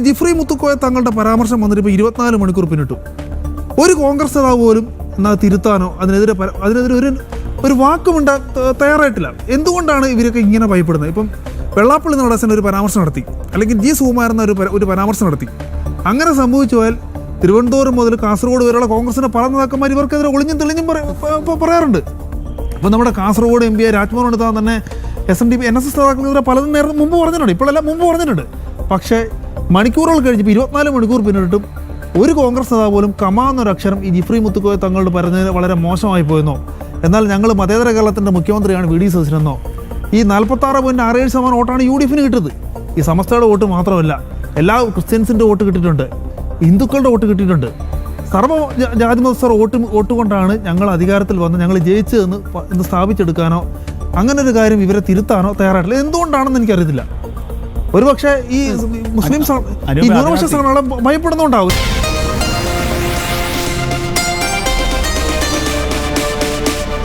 ജിഫ്രി മുത്തുക്കോയ തങ്ങളുടെ പരാമർശം വന്നിട്ട് ഇപ്പോൾ 24 മണിക്കൂർ പിന്നിട്ടു. ഒരു കോൺഗ്രസ് നേതാവ് പോലും എന്നാൽ തിരുത്താനോ അതിനെതിരെ ഒരു വാക്കുമുണ്ട തയ്യാറായിട്ടില്ല. എന്തുകൊണ്ടാണ് ഇവരൊക്കെ ഇങ്ങനെ ഭയപ്പെടുന്നത്? ഇപ്പം വെള്ളാപ്പള്ളി നടേശൻ ഒരു പരാമർശം നടത്തി, അല്ലെങ്കിൽ ജി സുകുമാരൻ ഒരു പരാമർശം നടത്തി. അങ്ങനെ സംഭവിച്ചു പോയാൽ തിരുവനന്തപുരം മുതൽ കാസർഗോഡ് വരെയുള്ള കോൺഗ്രസിൻ്റെ പല നേതാക്കന്മാർ ഇവർക്കെതിരെ ഒളിഞ്ഞും തെളിഞ്ഞും പറയാറുണ്ട്. അപ്പോൾ നമ്മുടെ കാസർഗോഡ് MP രാജ്മോഹൻ എടുത്താൽ തന്നെ SNDP NSS നേതാക്കളെതിരെ പലതും മുമ്പ് പറഞ്ഞിട്ടുണ്ട്, ഇപ്പോഴെല്ലാം മുമ്പ് പറഞ്ഞിട്ടുണ്ട്. പക്ഷേ മണിക്കൂറുകൾ കഴിഞ്ഞപ്പോൾ 24 മണിക്കൂർ പിന്നിട്ടും ഒരു കോൺഗ്രസ് നേതാവ് പോലും കമാന്നൊരു അക്ഷരം ഈ ജിഫ്രി മുത്തുക്കോയ തങ്ങളുടെ പറഞ്ഞതിന് വളരെ മോശമായി പോയെന്നോ, എന്നാൽ ഞങ്ങൾ മതേതര കേരളത്തിൻ്റെ മുഖ്യമന്ത്രിയാണ് VD സതീശനെന്നോ, ഈ 46.67% വോട്ടാണ് UDFന് കിട്ടുന്നത്. ഈ സമസ്തയുടെ വോട്ട് മാത്രമല്ല, എല്ലാ ക്രിസ്ത്യൻസിൻ്റെ വോട്ട് കിട്ടിയിട്ടുണ്ട്, ഹിന്ദുക്കളുടെ വോട്ട് കിട്ടിയിട്ടുണ്ട്. സർവ്വ ജാതിമതസ്ഥർ വോട്ട് കൊണ്ടാണ് ഞങ്ങൾ അധികാരത്തിൽ വന്ന് ഞങ്ങൾ ജയിച്ചതെന്ന് സ്ഥാപിച്ചെടുക്കാനോ അങ്ങനെ ഒരു കാര്യം ഇവരെ തിരുത്താനോ തയ്യാറായിട്ടില്ല. എന്തുകൊണ്ടാണെന്ന് എനിക്കറിയത്തില്ല. ഒരുപക്ഷെ ഈ മുസ്ലിം ഈ ന്യൂനപക്ഷ സംഘടനകളെ ഭയപ്പെടുന്നുണ്ടാവും.